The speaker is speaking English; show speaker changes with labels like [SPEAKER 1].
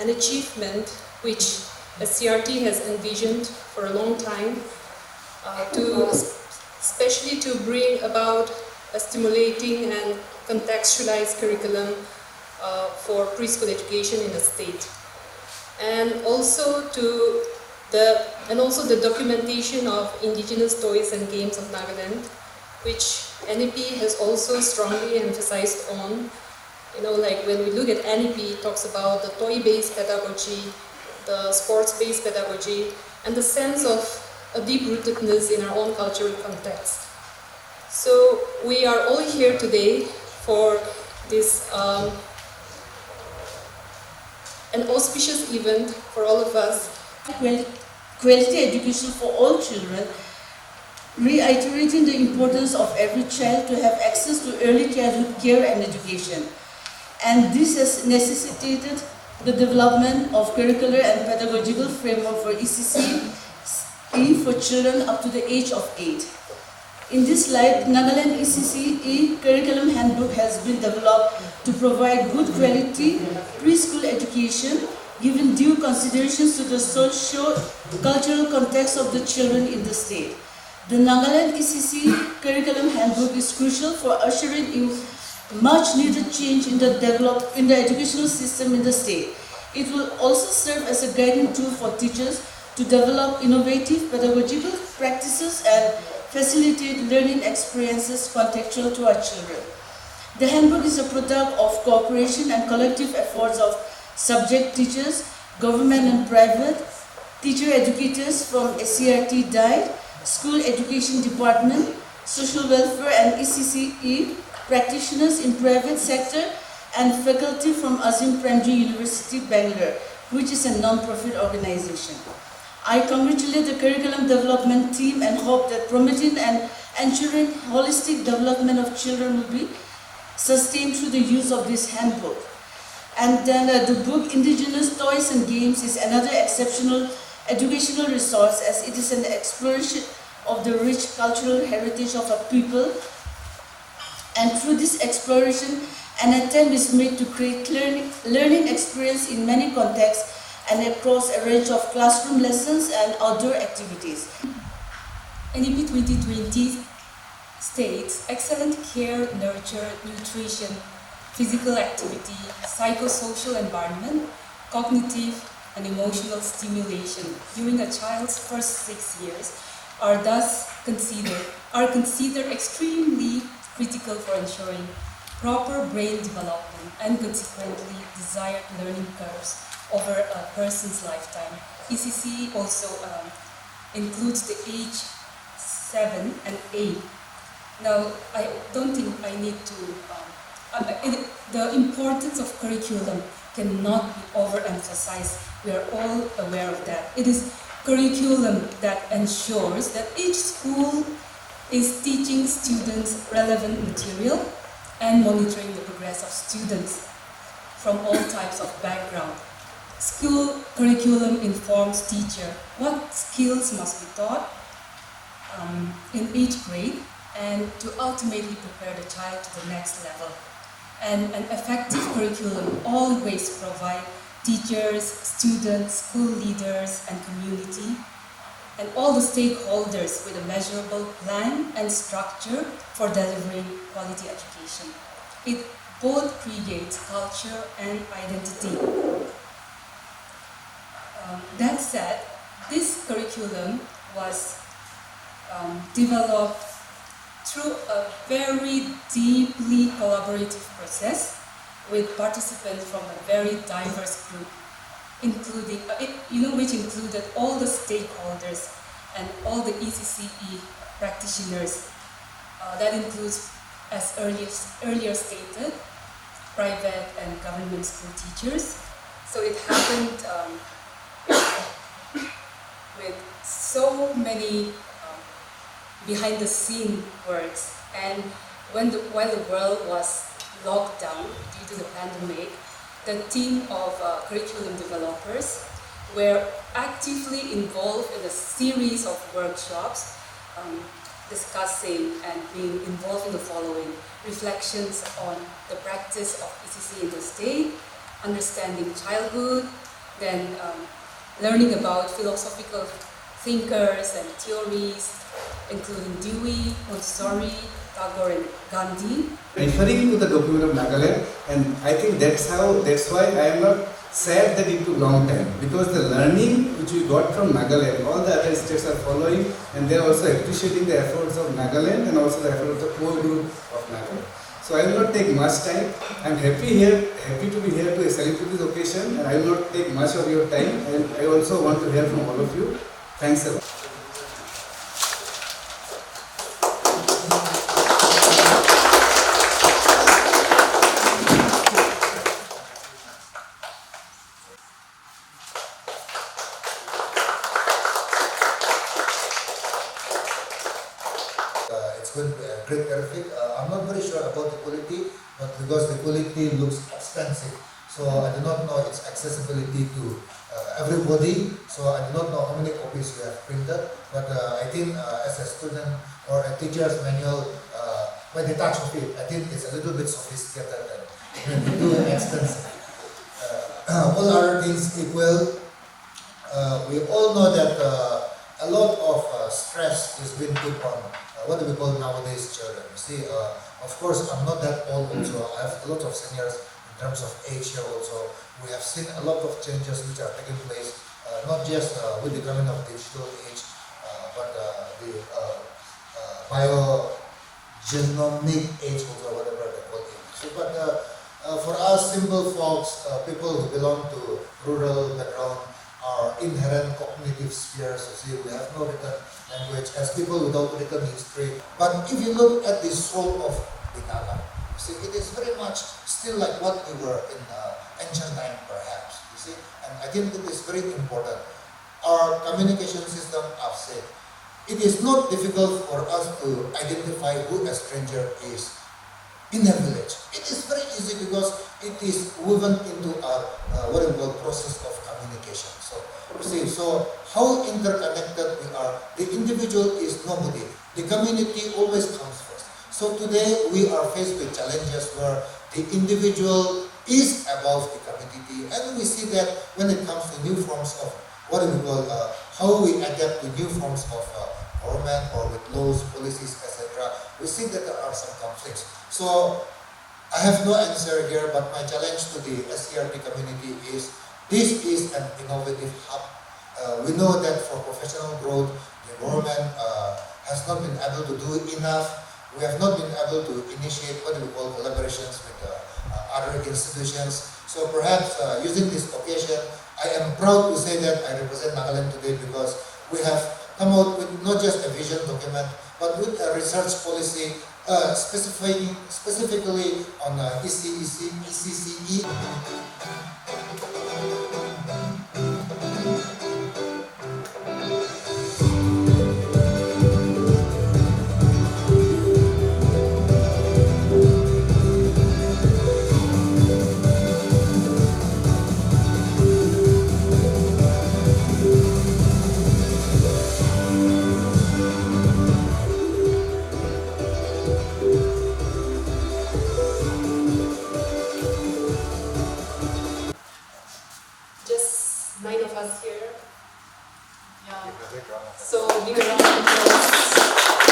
[SPEAKER 1] an achievement which a CRT has envisioned for a long time, especially to bring about a stimulating and contextualized curriculum for preschool education in the state, and also the documentation of indigenous toys and games of Nagaland, which NEP has also strongly emphasized on. Like when we look at NEP, it talks about the toy-based pedagogy, the sports-based pedagogy, and the sense of a deep-rootedness in our own cultural context. So we are all here today for this an auspicious event for all of us.
[SPEAKER 2] Quality education for all children, reiterating the importance of every child to have access to early childhood care and education. And this has necessitated the development of curricular and pedagogical framework for ECCE for children up to the age of 8. In this light, Nagaland ECCE Curriculum Handbook has been developed to provide good quality preschool education, given due considerations to the socio-cultural context of the children in the state. The Nagaland ECCE Curriculum Handbook is crucial for ushering in much needed change in the educational system in the state. It will also serve as a guiding tool for teachers to develop innovative pedagogical practices and facilitate learning experiences contextual to our children. The handbook is a product of cooperation and collective efforts of subject teachers, government and private, teacher educators from SCRT DIET, School Education Department, Social Welfare and ECCE practitioners in private sector, and faculty from Azim Premji University, Bangalore, which is a non-profit organization. I congratulate the curriculum development team and hope that promoting and ensuring holistic development of children will be sustained through the use of this handbook. And then the book Indigenous Toys and Games is another exceptional educational resource, as it is an exploration of the rich cultural heritage of a people. And through this exploration, an attempt is made to create learning experience in many contexts and across a range of classroom lessons and outdoor activities.
[SPEAKER 3] NEP 2020 states excellent care, nurture, nutrition, physical activity, psychosocial environment, cognitive and emotional stimulation during a child's first 6 years are thus considered extremely critical for ensuring proper brain development and consequently desired learning curves over a person's lifetime. ECC also includes the age 7 and 8. Now, I don't think I need to, the importance of curriculum cannot be overemphasized. We are all aware of that. It is curriculum that ensures that each school is teaching students relevant material and monitoring the progress of students from all types of background. School curriculum informs teacher what skills must be taught in each grade and to ultimately prepare the child to the next level. And an effective curriculum always provides teachers, students, school leaders, and community, and all the stakeholders with a measurable plan and structure for delivering quality education. It both creates culture and identity. That said, this curriculum was developed through a very deeply collaborative process with participants from a very diverse group, including, which included all the stakeholders and all the ECCE practitioners. That includes, as earlier stated, private and government school teachers. So it happened with so many behind-the-scene works, and while the world was locked down due to the pandemic, the team of curriculum developers were actively involved in a series of workshops discussing and being involved in the following: reflections on the practice of ECC in the state, understanding childhood, then learning about philosophical thinkers and theories, including Dewey, Montessori, Tagore, and Gandhi.
[SPEAKER 4] Referring to the document of Nagaland, and I think that's why I am not sad that it took long time, because the learning which we got from Nagaland, all the other states are following, and they are also appreciating the efforts of Nagaland and also the efforts of the core group of Nagaland. So I will not take much time. I am happy to be here to celebrate this occasion, and I will not take much of your time. And I also want to hear from all of you. Thanks a lot.
[SPEAKER 5] It's going to be a great graphic. I'm not very sure about the quality, but because the quality looks expensive, so I do not know its accessibility to everybody. So I do not know how many copies you have printed, but I think as a student or a teacher's manual, when they touch of it, I think it's a little bit sophisticated and too expensive. All other things equal, we all know that a lot of stress is being put on what do we call nowadays children. You see, of course, I'm not that old also. I have a lot of seniors in terms of age here also. We have seen a lot of changes which are taking place, not just with the coming of digital age, but the biogenomic age also, whatever they call it. So, but for us simple folks, people who belong to rural background, our inherent cognitive spheres, you see, we have no written language as people without written history. But if you look at the soul of Binala, you see, it is very much still like what we were in ancient time, perhaps, you see. And I think it is very important. Our communication system, I've said, it is not difficult for us to identify who a stranger is in a village. It is very easy because it is woven into our what we call process of communication. So you see, so how interconnected we are. The individual is nobody. The community always comes first. So today we are faced with challenges where the individual is above the community, and we see that when it comes to new forms of what we call how we adapt to new forms of government or with laws, policies, etc. We see that there are some conflicts. So I have no answer here, but my challenge to the SCRP community is this is an innovative hub. We know that for professional growth, the government has not been able to do enough. We have not been able to initiate what we call collaborations with other institutions. So perhaps using this occasion, I am proud to say that I represent Nagaland today because we have come out with not just a vision document, but with a research policy specifically on ECCE.
[SPEAKER 1] Just 9 of us here. Yeah. So give a round of applause.